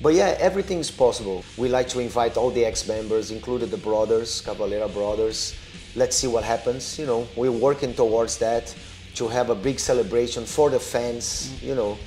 But yeah, everything is possible. We like to invite all the ex-members, including the brothers, Cavalera brothers. Let's see what happens, you know. We're working towards that, to have a big celebration for the fans, you know.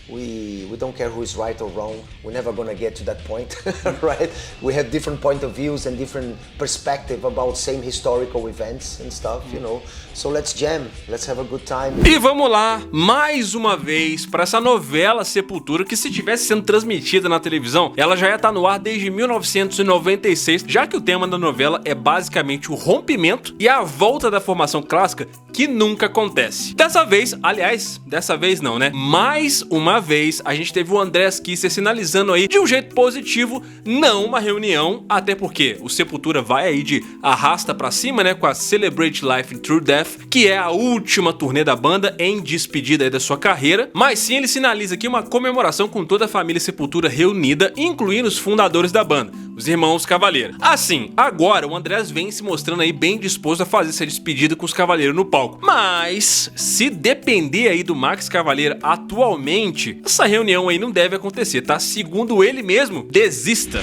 We don't care who is right or wrong. We're never gonna get to that point, right? We have different point of views and different perspective about same historical events and stuff, you know. So let's jam, let's have a good time. E vamos lá, mais uma vez, para essa novela Sepultura, que se tivesse sendo transmitida na televisão, ela já ia estar no ar desde 1996, já que o tema da novela é basicamente o rompimento e a volta da formação clássica, que nunca acontece. Dessa vez, aliás, dessa vez não, né? Mais uma vez, a gente teve o Andreas Kisser sinalizando aí de um jeito positivo, não uma reunião, até porque o Sepultura vai aí de arrasta pra cima, né, com a Celebrate Life in True Death, que é a última turnê da banda em despedida aí da sua carreira, mas sim ele sinaliza aqui uma comemoração com toda a família Sepultura reunida, incluindo os fundadores da banda, os irmãos Cavalera. Assim, agora o Andreas vem se mostrando aí bem disposto a fazer essa despedida com os Cavalera no palco, mas se depender aí do Max Cavalera atualmente, essa reunião aí não deve acontecer, tá? Segundo ele mesmo, desista.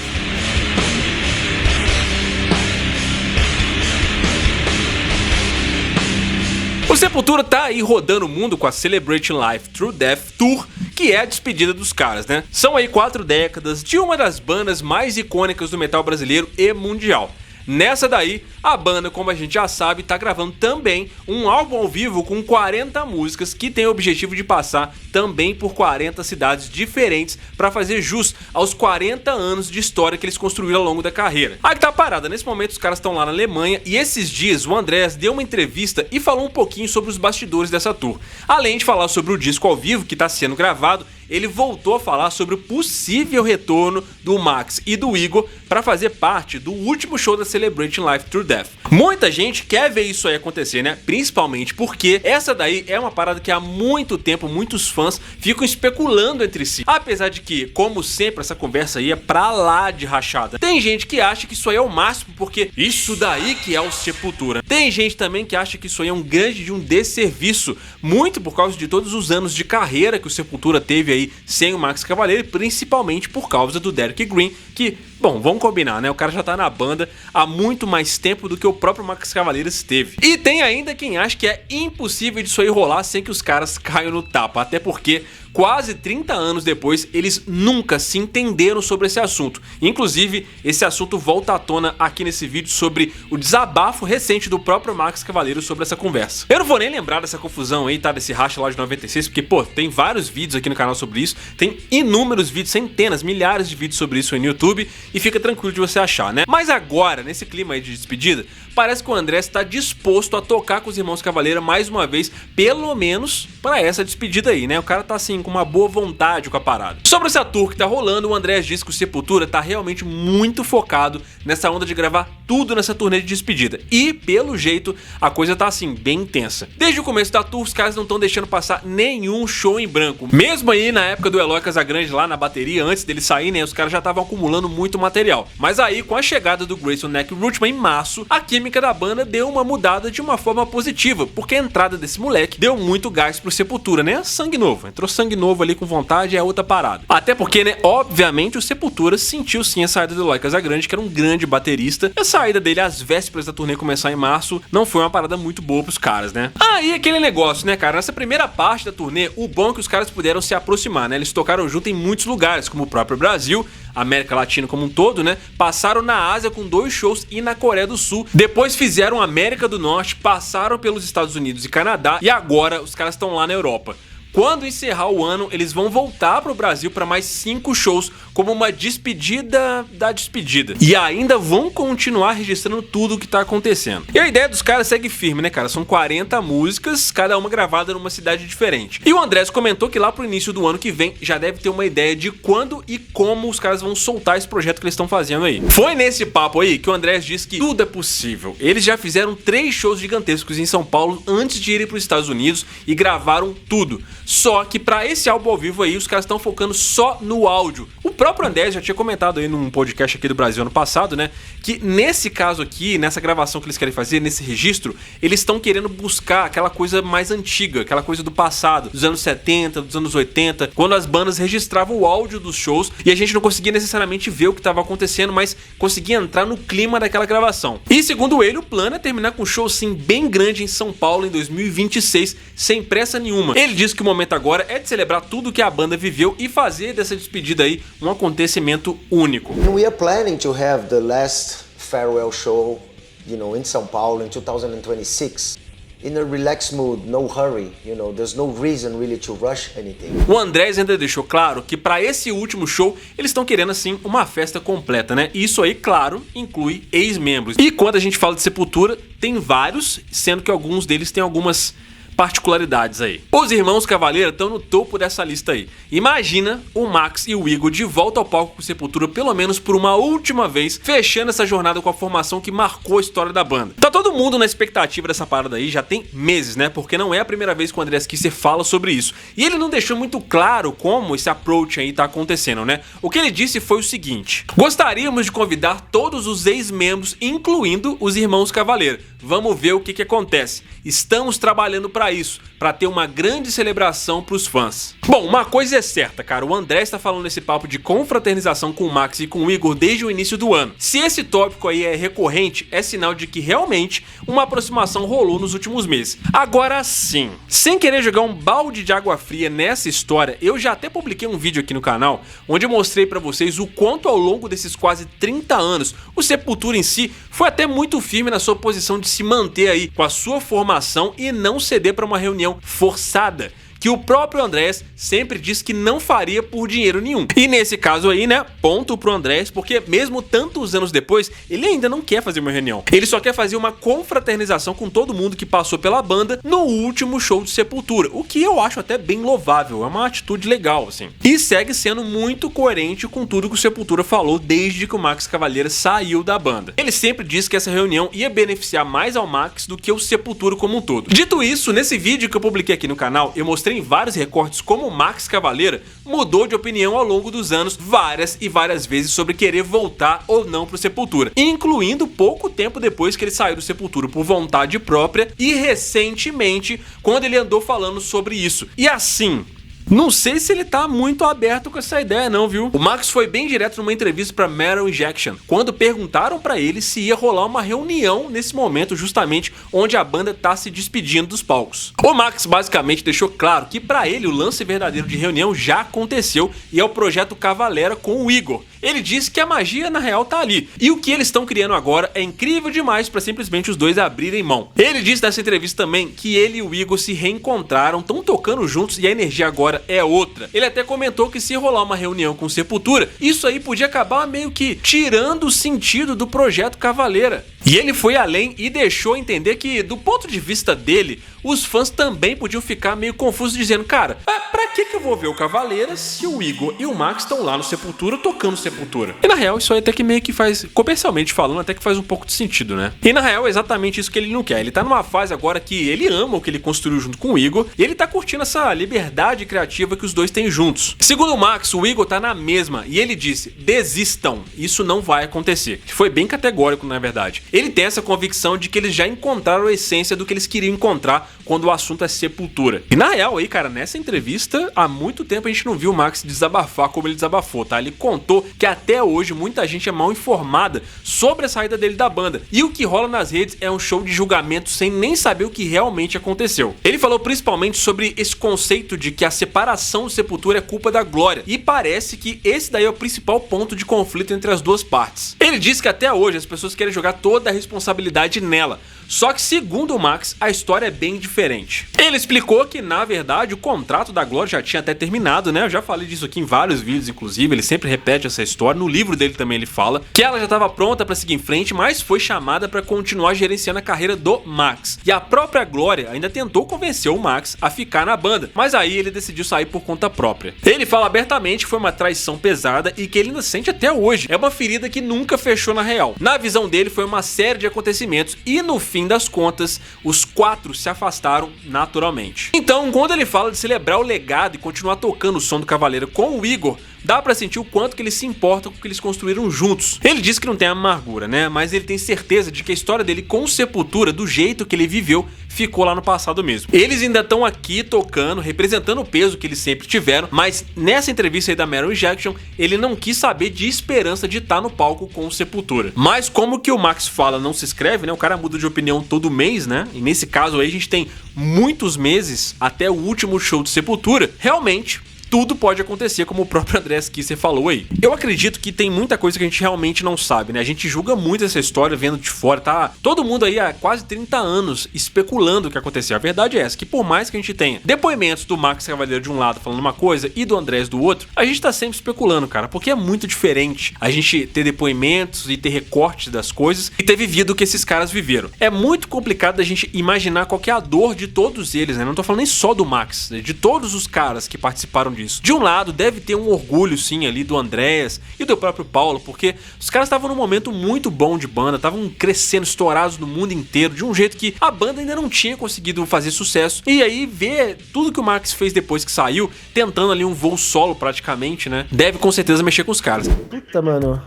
O Sepultura tá aí rodando o mundo com a Celebrate Life True Death Tour, que é a despedida dos caras, né? São aí 4 décadas de uma das bandas mais icônicas do metal brasileiro e mundial. Nessa daí, a banda, como a gente já sabe, tá gravando também um álbum ao vivo com 40 músicas que tem o objetivo de passar também por 40 cidades diferentes para fazer jus aos 40 anos de história que eles construíram ao longo da carreira. Aí tá parada, nesse momento os caras estão lá na Alemanha e esses dias o Andreas deu uma entrevista e falou um pouquinho sobre os bastidores dessa tour. Além de falar sobre o disco ao vivo que tá sendo gravado, ele voltou a falar sobre o possível retorno do Max e do Igor para fazer parte do último show da Celebrate Life True Death. Muita gente quer ver isso aí acontecer, né? Principalmente porque essa daí é uma parada que há muito tempo muitos fãs ficam especulando entre si. Apesar de que, como sempre, essa conversa aí é pra lá de rachada. Tem gente que acha que isso aí é o máximo porque isso daí que é o Sepultura. Tem gente também que acha que isso aí é um grande de um desserviço, muito por causa de todos os anos de carreira que o Sepultura teve aí sem o Max Cavalera, principalmente por causa do Derek Green, que, bom, vamos combinar, né? O cara já tá na banda há muito mais tempo do que o próprio Max Cavalera esteve. E tem ainda quem acha que é impossível disso aí rolar sem que os caras caiam no tapa, até porque quase 30 anos depois, eles nunca se entenderam sobre esse assunto. Inclusive, esse assunto volta à tona aqui nesse vídeo sobre o desabafo recente do próprio Max Cavalera sobre essa conversa. Eu não vou nem lembrar dessa confusão aí, tá? Desse racha lá de 96, porque, pô, tem vários vídeos aqui no canal sobre isso, tem inúmeros vídeos, centenas, milhares de vídeos sobre isso aí no YouTube, e fica tranquilo de você achar, né? Mas agora, nesse clima aí de despedida, parece que o André está disposto a tocar com os irmãos Cavalera mais uma vez, pelo menos pra essa despedida aí, né? O cara tá assim, com uma boa vontade com a parada. Sobre essa tour que tá rolando, o Andreas disse que o Sepultura tá realmente muito focado nessa onda de gravar tudo nessa turnê de despedida. E, pelo jeito, a coisa tá assim, bem intensa. Desde o começo da tour, os caras não estão deixando passar nenhum show em branco. Mesmo aí na época do Eloy Casagrande lá na bateria, antes dele sair, né, os caras já estavam acumulando muito material. Mas aí, com a chegada do Grayson Neck Rootman em março, a química da banda deu uma mudada de uma forma positiva, porque a entrada desse moleque deu muito gás pro Sepultura, né? Sangue novo. Entrou sangue novo ali com vontade, é outra parada. Até porque, né, obviamente o Sepultura sentiu sim a saída do Eloy Casagrande, que era um grande baterista. A saída dele às vésperas da turnê começar em março não foi uma parada muito boa pros caras, né? Aí aquele negócio, né, cara? Nessa primeira parte da turnê, o bom é que os caras puderam se aproximar, né? Eles tocaram junto em muitos lugares, como o próprio Brasil, América Latina como um todo, né? Passaram na Ásia com 2 shows e na Coreia do Sul. Depois fizeram América do Norte, passaram pelos Estados Unidos e Canadá e agora os caras estão lá na Europa. Quando encerrar o ano, eles vão voltar pro Brasil para mais 5 shows, como uma despedida da despedida. E ainda vão continuar registrando tudo o que tá acontecendo. E a ideia dos caras segue firme, né, cara? São 40 músicas, cada uma gravada numa cidade diferente. E o Andrés comentou que lá pro início do ano que vem já deve ter uma ideia de quando e como os caras vão soltar esse projeto que eles estão fazendo aí. Foi nesse papo aí que o Andrés disse que tudo é possível. Eles já fizeram 3 shows gigantescos em São Paulo antes de irem pros Estados Unidos e gravaram tudo. Só que pra esse álbum ao vivo aí, os caras estão focando só no áudio. O próprio Andrés já tinha comentado aí num podcast aqui do Brasil ano passado, né, que nesse caso aqui, nessa gravação que eles querem fazer, nesse registro, eles estão querendo buscar aquela coisa mais antiga, aquela coisa do passado, dos anos 70, dos anos 80, quando as bandas registravam o áudio dos shows e a gente não conseguia necessariamente ver o que estava acontecendo, mas conseguia entrar no clima daquela gravação. E segundo ele, o plano é terminar com um show sim bem grande em São Paulo em 2026, sem pressa nenhuma. Ele diz que o momento agora é de celebrar tudo que a banda viveu e fazer dessa despedida aí um acontecimento único. We are planning to have the last farewell show, in São Paulo in 2026. In a relaxed mood, no hurry, there's no reason really to rush anything. O Andrés ainda deixou claro que para esse último show eles estão querendo assim uma festa completa, né? E isso aí, claro, inclui ex-membros. E quando a gente fala de Sepultura, tem vários, sendo que alguns deles têm algumas particularidades aí. Os irmãos Cavalera estão no topo dessa lista aí. Imagina o Max e o Igor de volta ao palco com Sepultura pelo menos por uma última vez, fechando essa jornada com a formação que marcou a história da banda. Tá todo mundo na expectativa dessa parada aí, já tem meses, né? Porque não é a primeira vez que o Andreas Kisser fala sobre isso. E ele não deixou muito claro como esse approach aí tá acontecendo, né? O que ele disse foi o seguinte: gostaríamos de convidar todos os ex-membros, incluindo os irmãos Cavalera. Vamos ver o que acontece. Estamos trabalhando para isso, para ter uma grande celebração pros fãs. Bom, uma coisa é certa, cara, o André está falando esse papo de confraternização com o Max e com o Igor desde o início do ano. Se esse tópico aí é recorrente, é sinal de que realmente uma aproximação rolou nos últimos meses. Agora sim, sem querer jogar um balde de água fria nessa história, eu já até publiquei um vídeo aqui no canal, onde eu mostrei para vocês o quanto ao longo desses quase 30 anos, o Sepultura em si foi até muito firme na sua posição de se manter aí com a sua formação e não ceder para uma reunião forçada, que o próprio Andrés sempre disse que não faria por dinheiro nenhum. E nesse caso aí, né, ponto pro Andrés, porque mesmo tantos anos depois, ele ainda não quer fazer uma reunião. Ele só quer fazer uma confraternização com todo mundo que passou pela banda no último show de Sepultura, o que eu acho até bem louvável, é uma atitude legal, assim. E segue sendo muito coerente com tudo que o Sepultura falou desde que o Max Cavalera saiu da banda. Ele sempre disse que essa reunião ia beneficiar mais ao Max do que o Sepultura como um todo. Dito isso, nesse vídeo que eu publiquei aqui no canal, eu mostrei em vários recortes como o Max Cavalera mudou de opinião ao longo dos anos várias e várias vezes sobre querer voltar ou não pro Sepultura, incluindo pouco tempo depois que ele saiu do Sepultura por vontade própria e recentemente quando ele andou falando sobre isso. E assim, não sei se ele tá muito aberto com essa ideia não, viu? O Max foi bem direto numa entrevista pra Metal Injection, quando perguntaram pra ele se ia rolar uma reunião nesse momento justamente onde a banda tá se despedindo dos palcos. O Max basicamente deixou claro que pra ele o lance verdadeiro de reunião já aconteceu e é o projeto Cavalera com o Igor. Ele disse que a magia na real tá ali, e o que eles estão criando agora é incrível demais pra simplesmente os dois abrirem mão. Ele disse nessa entrevista também que ele e o Igor se reencontraram, estão tocando juntos e a energia agora é outra. Ele até comentou que se rolar uma reunião com Sepultura, isso aí podia acabar meio que tirando o sentido do projeto Cavalera. E ele foi além e deixou entender que, do ponto de vista dele, os fãs também podiam ficar meio confusos dizendo, cara, pra que eu vou ver o Cavalera se o Igor e o Max estão lá no Sepultura tocando Sepultura? E na real isso aí até que meio que faz, comercialmente falando, até que faz um pouco de sentido, né? E na real é exatamente isso que ele não quer. Ele tá numa fase agora que ele ama o que ele construiu junto com o Igor e ele tá curtindo essa liberdade criativa que os dois têm juntos. Segundo o Max, o Igor tá na mesma e ele disse, desistam, isso não vai acontecer. Foi bem categórico na verdade. Ele tem essa convicção de que eles já encontraram a essência do que eles queriam encontrar quando o assunto é Sepultura. E na real aí, cara, nessa entrevista, há muito tempo a gente não viu o Max desabafar como ele desabafou, tá? Ele contou que até hoje muita gente é mal informada sobre a saída dele da banda. E o que rola nas redes é um show de julgamento sem nem saber o que realmente aconteceu. Ele falou principalmente sobre esse conceito de que a separação do Sepultura é culpa da Glória. E parece que esse daí é o principal ponto de conflito entre as duas partes. Ele disse que até hoje as pessoas querem jogar toda a responsabilidade nela. Só que segundo o Max, a história é bem diferente. Ele explicou que, na verdade, o contrato da Glória já tinha até terminado, né? Eu já falei disso aqui em vários vídeos, inclusive, ele sempre repete essa história. No livro dele também ele fala que ela já estava pronta para seguir em frente, mas foi chamada para continuar gerenciando a carreira do Max. E a própria Glória ainda tentou convencer o Max a ficar na banda, mas aí ele decidiu sair por conta própria. Ele fala abertamente que foi uma traição pesada e que ele ainda sente até hoje. É uma ferida que nunca fechou na real. Na visão dele, foi uma série de acontecimentos e no fim fim das contas, os 4 se afastaram naturalmente. Então, quando ele fala de celebrar o legado e continuar tocando o som do Cavaleira com o Igor, dá pra sentir o quanto que eles se importam com o que eles construíram juntos. Ele diz que não tem amargura, né? Mas ele tem certeza de que a história dele com o Sepultura, do jeito que ele viveu, ficou lá no passado mesmo. Eles ainda estão aqui tocando, representando o peso que eles sempre tiveram, mas nessa entrevista aí da Metal Injection, ele não quis saber de esperança de estar no palco com o Sepultura. Mas como que o Max fala não se escreve, né? O cara muda de opinião todo mês, né? E nesse caso aí a gente tem muitos meses até o último show do Sepultura. Realmente, tudo pode acontecer, como o próprio Andreas Kisser falou aí. Eu acredito que tem muita coisa que a gente realmente não sabe, né? A gente julga muito essa história vendo de fora, tá? Todo mundo aí há quase 30 anos especulando o que aconteceu. A verdade é essa, que por mais que a gente tenha depoimentos do Max Cavaleira de um lado falando uma coisa e do Andreas do outro, a gente tá sempre especulando, cara, porque é muito diferente a gente ter depoimentos e ter recortes das coisas e ter vivido o que esses caras viveram. É muito complicado a gente imaginar qual que é a dor de todos eles, né? Não tô falando nem só do Max, né? De todos os caras que participaram disso. De um lado, deve ter um orgulho, sim, ali do Andreas e do próprio Paulo, porque os caras estavam num momento muito bom de banda, estavam crescendo, estourados no mundo inteiro, de um jeito que a banda ainda não tinha conseguido fazer sucesso. E aí, ver tudo que o Max fez depois que saiu, tentando ali um voo solo praticamente, né? Deve com certeza mexer com os caras. Puta, mano,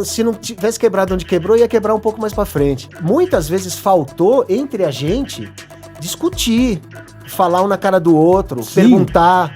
se não tivesse quebrado onde quebrou, ia quebrar um pouco mais pra frente. Muitas vezes faltou entre a gente discutir, falar um na cara do outro, sim, perguntar,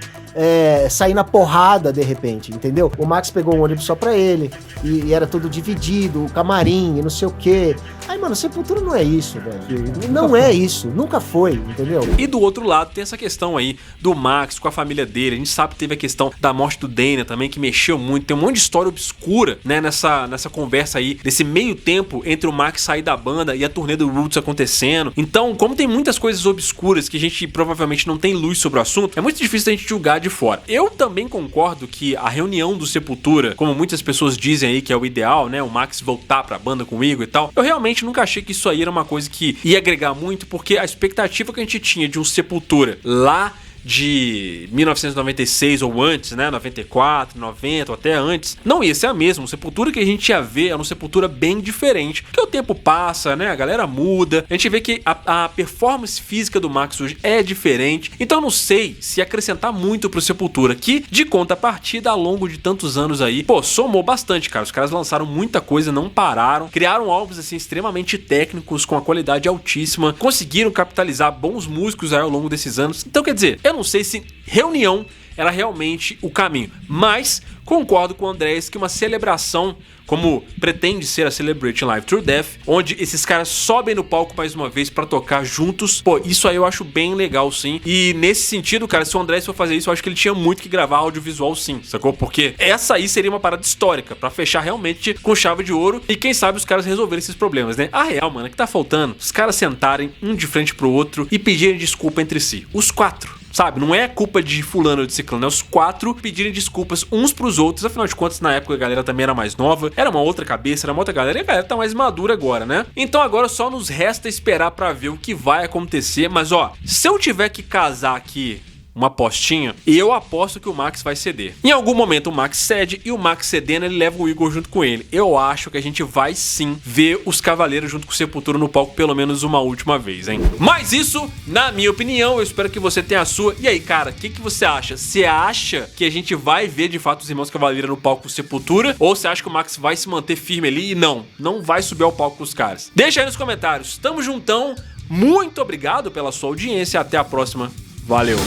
sair na porrada de repente, entendeu? O Max pegou um ônibus só pra ele, e era tudo dividido, o camarim e não sei o quê. Aí, mano, Sepultura não é isso, velho. Não é isso, nunca foi, entendeu? E do outro lado tem essa questão aí do Max com a família dele. A gente sabe que teve a questão da morte do Dana também, que mexeu muito. Tem um monte de história obscura, né, nessa conversa aí, desse meio tempo entre o Max sair da banda e a turnê do Roots acontecendo. Então, como tem muitas coisas obscuras que a gente provavelmente não tem luz sobre o assunto, é muito difícil a gente julgar de fora. Eu também concordo que a reunião do Sepultura, como muitas pessoas dizem aí que é o ideal, né, o Max voltar pra banda com o Igor e tal, eu realmente nunca achei que isso aí era uma coisa que ia agregar muito, porque a expectativa que a gente tinha de um Sepultura lá de 1996 ou antes, né, 94, 90 ou até antes, não ia ser a mesma. O Sepultura que a gente ia ver era uma Sepultura bem diferente, porque o tempo passa, né, a galera muda, a gente vê que a performance física do Max hoje é diferente, então eu não sei se acrescentar muito pro Sepultura, que de contrapartida ao longo de tantos anos aí, pô, somou bastante, cara. Os caras lançaram muita coisa, não pararam, criaram álbuns assim extremamente técnicos, com a qualidade altíssima, conseguiram capitalizar bons músicos aí ao longo desses anos. Então, quer dizer, eu não sei se reunião era realmente o caminho, mas concordo com o Andreas que uma celebração, como pretende ser a Celebrate Live True Death, onde esses caras sobem no palco mais uma vez pra tocar juntos, pô, isso aí eu acho bem legal, sim. E nesse sentido, cara, se o Andreas for fazer isso, eu acho que ele tinha muito que gravar audiovisual, sim, sacou? Porque essa aí seria uma parada histórica, pra fechar realmente com chave de ouro, e quem sabe os caras resolverem esses problemas, né? A real, mano, é que tá faltando os caras sentarem um de frente pro outro e pedirem desculpa entre si, os 4. Sabe, não é culpa de fulano ou de ciclano, é os 4 pedirem desculpas uns pros outros. Afinal de contas, na época a galera também era mais nova, era uma outra cabeça, era uma outra galera, e a galera tá mais madura agora, né? Então agora só nos resta esperar pra ver o que vai acontecer. Mas ó, se eu tiver que casar aqui uma apostinha, e eu aposto que o Max vai ceder. Em algum momento o Max cede, e o Max cedendo, ele leva o Igor junto com ele. Eu acho que a gente vai sim ver os Cavaleiros junto com o Sepultura no palco pelo menos uma última vez, hein? Mas isso, na minha opinião, eu espero que você tenha a sua. E aí, cara, o que você acha? Você acha que a gente vai ver de fato os Irmãos Cavaleira no palco com Sepultura? Ou você acha que o Max vai se manter firme ali e não vai subir ao palco com os caras? Deixa aí nos comentários. Tamo juntão. Muito obrigado pela sua audiência. Até a próxima. Valeu!